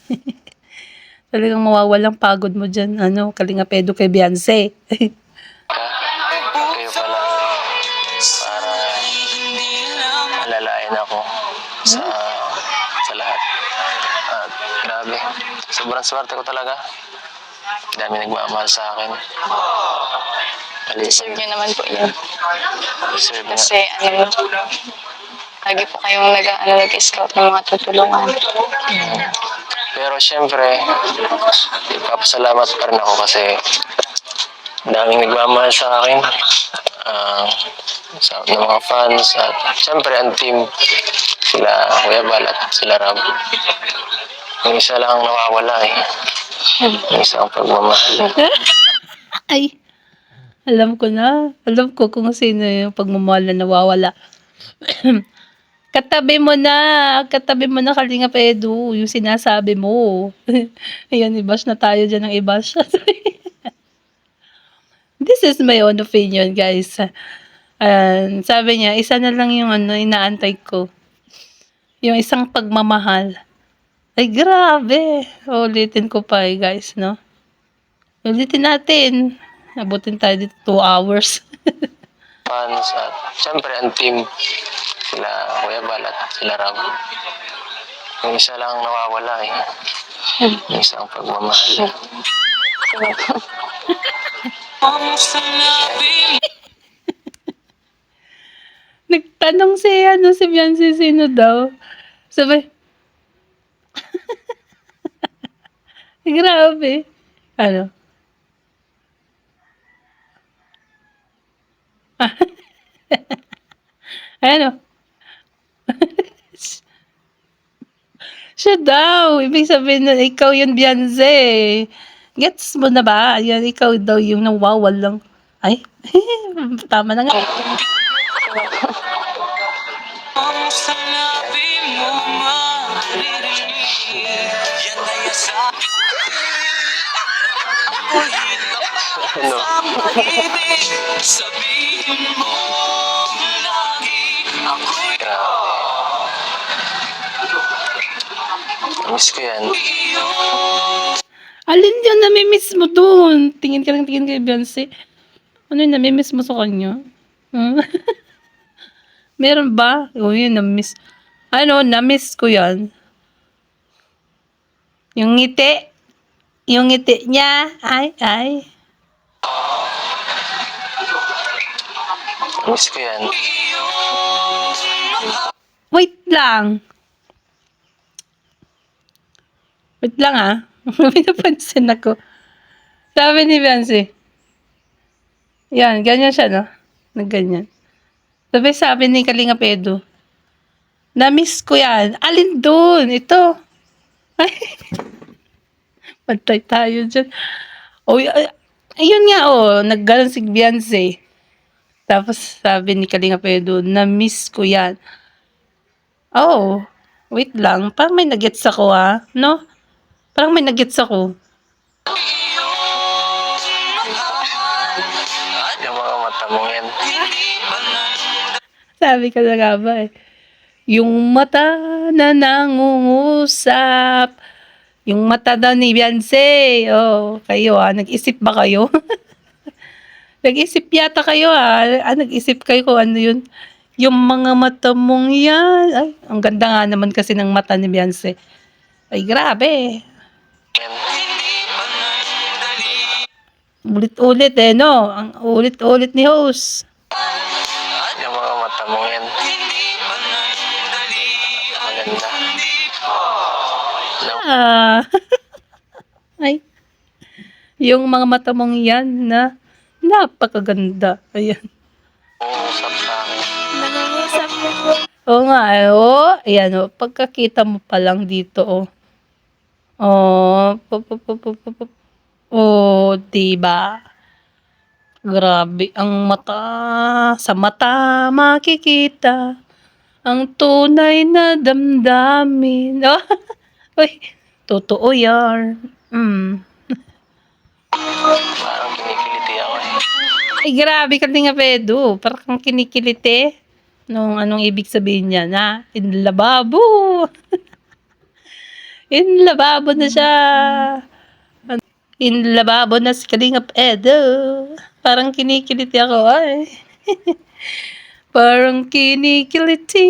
talagang mawawalang pagod mo dyan. Kalinga Pedro kay Beyonce. Kayo pala para alalayan ako sa lahat. At grabe, sobrang swerte ko talaga. Dami nagmamahal sa akin. Deserve niyo naman po yun. Deserve na. Kasi lagi po kayong nag-scout ng mga tutulungan. Pero syempre, ipapasalamat pa rin ako kasi daming nagmamahal sa akin. Ng mga fans at syempre ang team, sila Kuya Bal at sila Rab. Yung isa lang nawawala eh. Yung isang pagmamahal. Ay, alam ko na. Alam ko kung sino yung pagmamahal na nawawala. Katabi mo na Kalinga Pedro, yung sinasabi mo. Ayan, i-bash na tayo dyan ng i-bash. This is my own opinion, guys. Sabi niya, isa na lang yung inaantay ko. Yung isang pagmamahal. Ay, grabe. Ulitin ko pa guys, no? Ulitin natin. Abutin tayo dito 2 hours. Fans at syempre ang team, sila Kuya Bal at sila Rab. Yung isa lang nawawala eh. Yung isang pagmamahal. Nagtanong si Beyonce sino daw. Sabi, grabe. Ano? Ano? Siya daw. Ibig sabihin na ikaw yun, Beyonce. Gets mo na ba? Yan, ikaw daw yung nawawalang. Ay, tama na nga. Ano? Miss ko yan. Alin yun namimiss mo dun? Tingin ka lang tingin kay Beyonce. Ano yung namimiss mo sa kanya? Hmm? Meron ba? O yun, namimiss. Namiss ko yan. Yung ngiti. Yung ngiti niya. Ay. Miss ko yan. Wait lang. Wait lang May napansin ako. Sabi ni Beyonce. Yan, ganyan siya, no? Nagganyan. Sabi ni Kalinga Pedro. Na-miss ko yan. Alin dun? Ito. Ay. Pantay tayo dyan. Ayun nga, nagganon si Beyonce. Tapos sabi ni Kalinga Pedro, na-miss ko yan. Oh, wait lang. Parang may nagets ako no? Parang may nagets ako. Yung mga mata mong yan. Sabi ko na nga ba eh. Yung mata na nangungusap. Yung mata daw ni Beyonce. Oh, kayo nag-isip ba kayo? Nag-isip yata kayo nag-isip kayo kung ano yun. Yung mga mata mong yan. Ay, ang ganda nga naman kasi ng mata ni Beyonce. Ay, grabe. Yan. Ulit-ulit no? Ang ulit-ulit ni host. Yung mga mata mong yan. Maganda. No. Ay, yung mga mata mong yan na napakaganda. Ayan. Usap sa akin. Oo nga, ayan, pagkakita mo pa lang dito, diba? Grabe, ang mata, sa mata makikita, ang tunay na damdamin. Uy, totoo yan. Parang kinikiliti ako eh. Ay, grabe ka din nga, Pedro. Parang kang kinikiliti. Anong ibig sabihin niya, in lababo. In lababo na siya. In lababo na si Kalingap Edo. Parang kinikiliti ako, ay. Parang kinikiliti.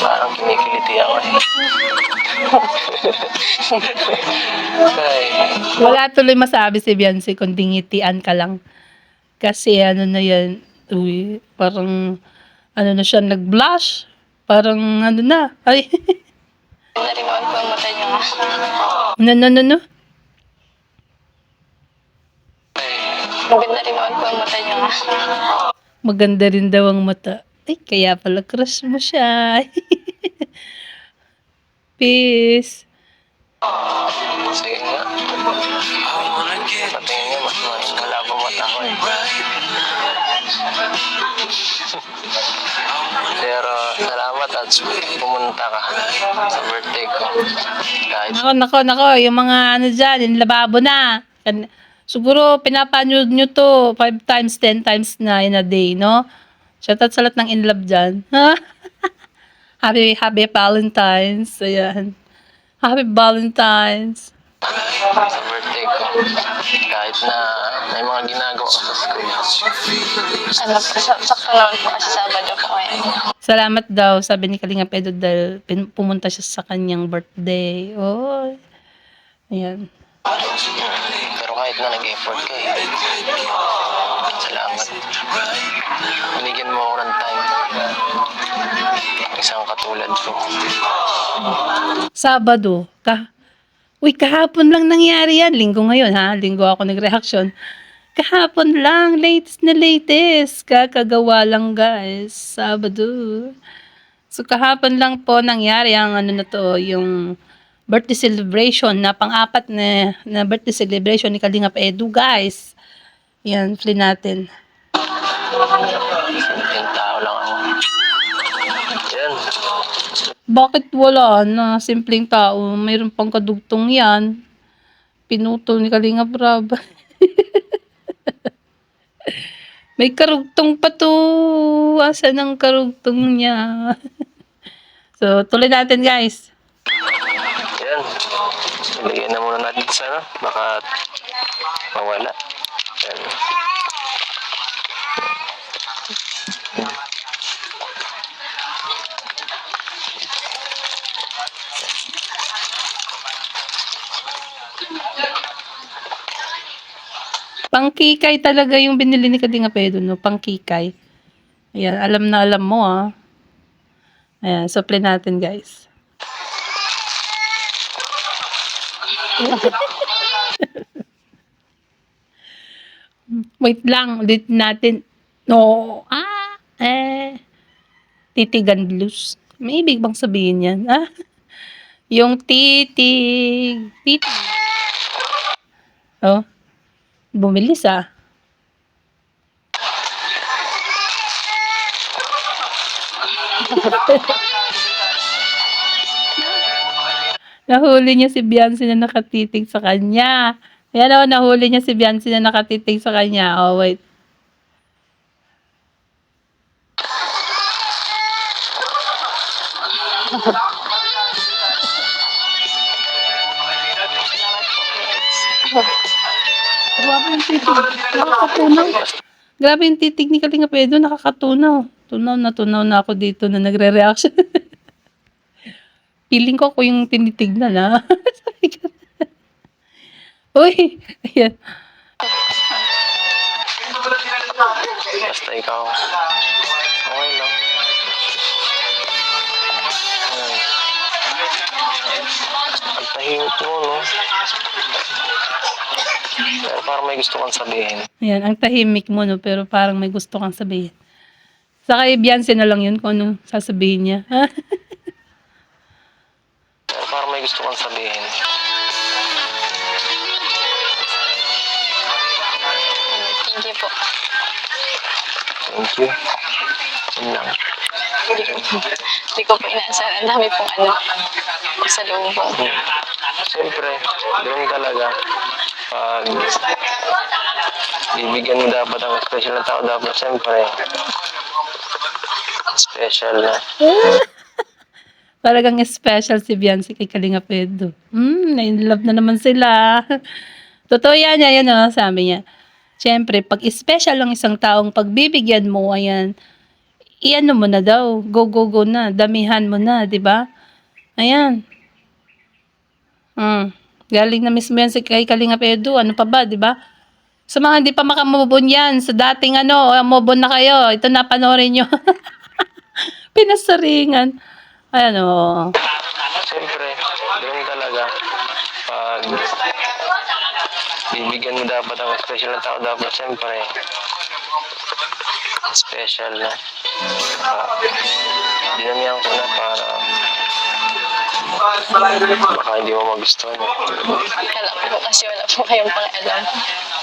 Parang kinikiliti ako eh. Ay, Wala tuloy masabi si Beyonce kundi ngitian ka lang. Kasi na yan, parang na siya nag-blush. Parang na, ay. Narimaan ko ang mata niya nga. No. Narimaan ko ang mata niya nga. Maganda rin daw ang mata. Ay, kaya pala crush mo siya. Peace. sige nga. Patingin niya, mas malabo mata ko eh. Pero salamat at pumunta ka sa birthday ko. Kahit Nako, yung mga dyan, yung lababo na. Siguro, pinapanood nyo to 5 times, 10 times na in a day, no? Shoutout sa lahat ng in love dyan. Happy Valentine's. Ayan. Happy Valentine's. sa birthday ko. Kahit na may mga ginagawa ko sa school. Sakto naman po kasi Sabado po ngayon. Salamat daw, sabi ni Kalinga Pedro dahil pumunta siya sa kanyang birthday. Oh. Ayan. Pero kahit na nag-effort ka eh. Salamat. Binigyan mo ako ng time. Isang katulad ko. Sabado. Kahapon lang nangyari yan. Linggo ngayon, Linggo ako nag-reaction. Kahapon lang. Latest. Kakagawa lang, guys. Sabado. So, kahapon lang po nangyari ang yung birthday celebration na pang-apat na birthday celebration ni Kalingap Edu, guys. Yan, play natin. Simpleng tao lang ako. Yan. Bakit wala na simpleng tao? Mayroon pang kadugtong yan. Pinutol ni Kalingap Rab. May karugtong pa to. Asan ang karugtong niya? So, tuloy natin, guys. Yan. Ilagay na muna natin sa baka mawala. Yan. Pangkikay talaga yung binili ni Kadinga Pedro, no? Pangkikay. Ayan, alam mo, Ayan, so play natin, guys. Wait lang, ulit natin. No, titigan blues. May ibig bang sabihin yan, Yung titig. Oh, bumilis, Nahuli niya si Beyonce na nakatitig sa kanya. Ayan o, nahuli niya si Beyonce na nakatitig sa kanya. Oh, wait. Grabe yung titig. Nakakatunaw. Grabe yung titig ni Kalinga Pedro. Nakakatunaw. Tunaw na ako dito na nagre-reaction. Feeling ko ako yung tinitignan, ha? Sabi ko. Uy! Ayan. Basta ikaw. Okay lang. Ang tahimik mo, no? Pero parang may gusto kang sabihin. Ayan, ang tahimik mo, no? Pero parang may gusto kang sabihin. Sa kay Beyonce na lang yun kung anong sasabihin niya. Pero parang may gusto kang sabihin. Thank you po. Thank you. Yun lang. Hindi ko po inaasahan. Ang dami pong sa loob po. Siyempre, ganun talaga. Pag bibigyan mo dapat ang special na tao, dapat siyempre special na. Talagang special si Beyonce kay Kalinga Pedro. Na-in-love na naman sila. Totoo yan, yan o, sabi niya. Siyempre, pag special ang isang taong pagbibigyan mo, ayan, iano mo na daw, go na, damihan mo na, di ba? Ayan. Galing na mismo yan si kay Kalinga Pedro, ano pa ba, di ba? Sa mga hindi pa makamubon yan, sa dating mubon na kayo, ito na panoorin nyo. Pinasaringan. Ayan o. Siyempre, ganun talaga. Pag bibigyan mo dapat ang special na tao, dapat siyempre special na. Dinamihan ko na para baka hindi mo magustuhan. Kala ko po kasi wala po kayong pakialam.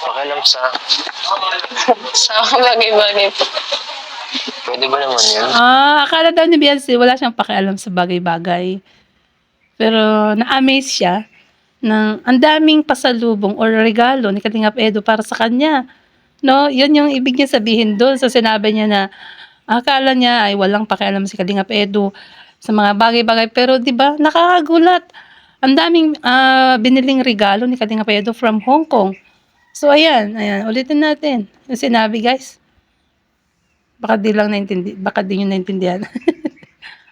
Pakialam sa Sa mga bagay-bagay po. pwede ba naman yun? Akala daw ni Beyonce, wala siyang pakialam sa bagay-bagay. Pero na-amaze siya ng ang daming pasalubong or regalo ni Kalinga Pedro para sa kanya. No, yun yung ibig niya sabihin doon sa sinabi niya na akala niya ay walang pakialam si Kalinga Pedro sa mga bagay-bagay. Pero 'di ba, nakakagulat. Ang daming biniling regalo ni Kalinga Pedro from Hong Kong. So ayan, ulitin natin. Yung sinabi, guys. Baka di nyo naintindihan.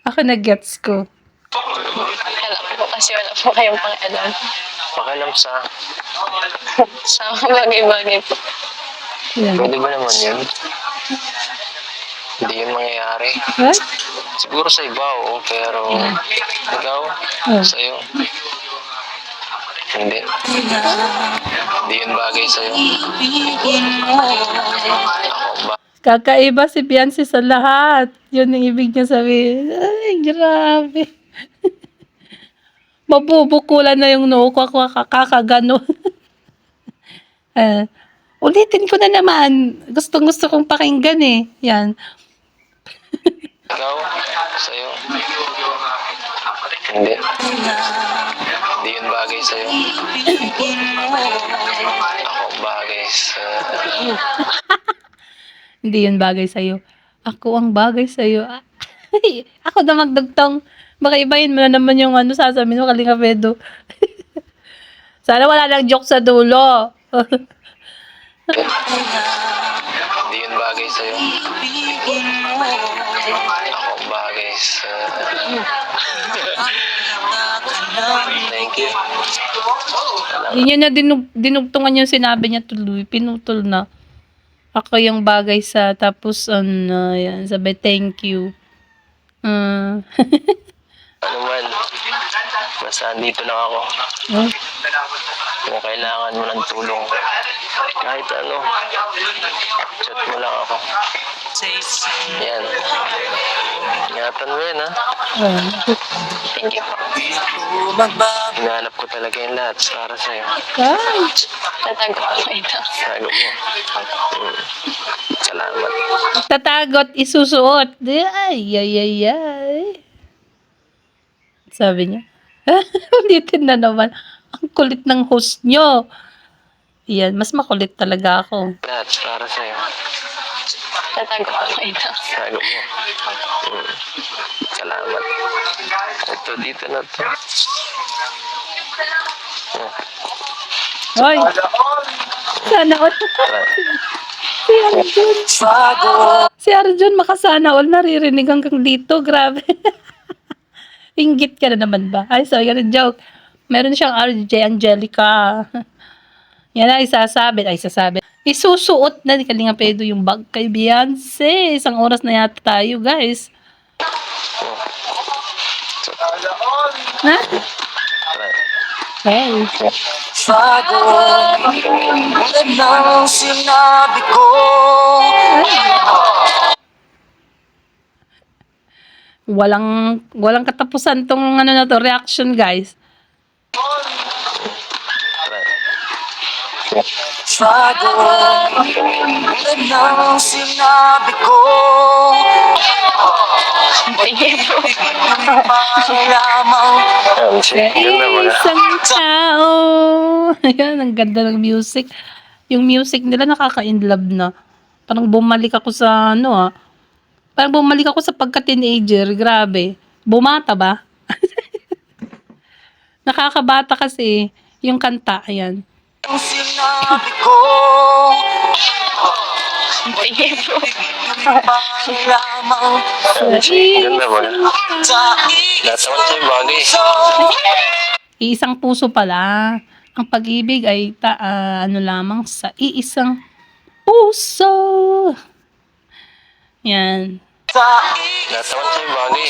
Ako na-gets ko. Kala ko po kasi wala po kayong pakialam. Pakialam sa Sa mga bagay-bagay po. Ayan. pwede ba naman yun? Hindi yun mangyayari. What? Siguro sa iba, oo, pero ikaw, sa'yo, hindi. Hindi yun bagay sa'yo. Ako ba? Kakaiba si Beyonce sa lahat. Yun ang ibig niya sabihin. Ay, grabe. Mabubukulan na yung noo ko. Kakagano. Ulitin ko na naman. Gustong-gusto kong pakinggan eh. Yan. Ikaw, sa'yo, hindi. Hindi yun bagay sa'yo. Ako bagay sa... Hindi yun bagay sa'yo. Ako ang bagay sa'yo. Ay, ako na magdugtong. Baka ibahin mo na naman yung sasabihin mo, Kalinga Pedro. Sana wala lang joke sa dulo. Hindi yun bagay sa'yo. Ako bagay sa... Thank you. Yun yun na dinugtungan yung sinabi niya tuloy. Pinutol na. Ako yung bagay sa, tapos yan, sabi thank you. Ano man, basta andito lang ako. Kung kailangan mo ng tulong, kahit ano, chat mo lang ako. Yan. Ingatan mo yan, ha? Thank you po. Hinahanap ko talaga yung lahat para sa'yo. Ay, Tatago ko ito. Sago mo. Salamat. tatagot, isusuot. Ay, ay, ay, ay. Sabi niya. Ulitin na naman. Ang kulit ng host nyo. Yan, mas makulit talaga ako. Lahat para sa'yo. Tatago ko ito. Sago mo. Salamat. Ito, dito na to. Hoy! Sana all. Si Arjun. Si Arjun, makasana all. Naririnig hanggang dito. Grabe. Inggit ka na naman ba? Ay, sorry, ganun joke. Meron siyang RJ Angelica. Yan ay sasabi. Isusuot na ni Kalinga Pedro yung bag kay Beyonce. Isang oras na yata tayo, guys. Na? Hey. Walang katapusan tong ano na to, reaction, guys. Ganda mo na. Isang tao. Ayan, ang ganda ng music. Yung music nila nakaka-inlove na. Parang bumalik ako sa Parang bumalik ako sa pagka-teenager. Grabe. Bumata ba? Nakakabata kasi yung kanta. Ayan. Ganda mo na. Lahat naman sa'yo bagay. Iisang puso pala. Ang pag-ibig ay lamang sa iisang puso. Yan. Lahat naman sa'yo bagay.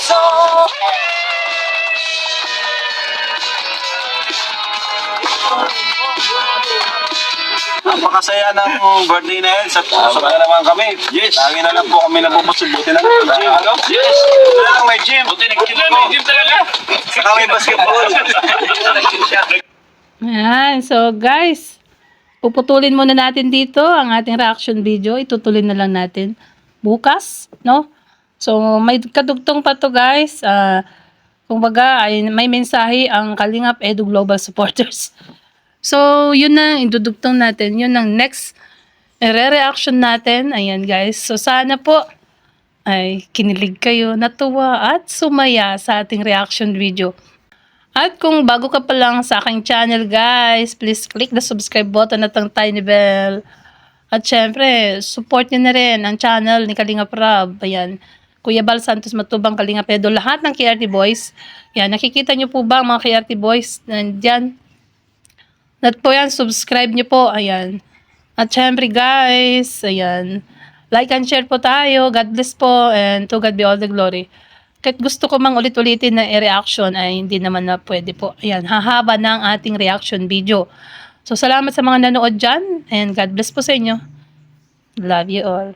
Napakasaya ng birthday na yan. Sa na naman kami. Yes. Lagi na lang po kami nabubusog. Buti na lang may gym. Ano? Yes. Buti na lang may gym. Buti may gym talaga. Saka may basketball. Ayan. So, guys, puputulin muna natin dito ang ating reaction video. Itutulin na lang natin bukas, no? So, may kadugtong pa to, guys. Kumbaga, ay may mensahe ang Kalingap Edu Global Supporters. So, yun na, indudugtong natin. Yun ang next re-reaction natin. Ayan, guys. So, sana po ay kinilig kayo, natuwa at sumaya sa ating reaction video. At kung bago ka pa lang sa aking channel, guys, please click the subscribe button at ang tiny bell. At syempre, support nyo na rin ang channel ni Kalingap Rob. Ayan. Kuya Bal Santos Matubang, Kalingap Edu, lahat ng KRT Boys. Yan, nakikita nyo po ba ang mga KRT Boys? Nandyan. At po yan, subscribe nyo po. Ayan. At syempre, guys, ayan. Like and share po tayo. God bless po. And to God be all the glory. Kahit gusto ko mang ulit-ulitin na i-reaction ay hindi naman na pwede po. Ayan, hahaba ng ating reaction video. So, salamat sa mga nanood dyan. And God bless po sa inyo. Love you all.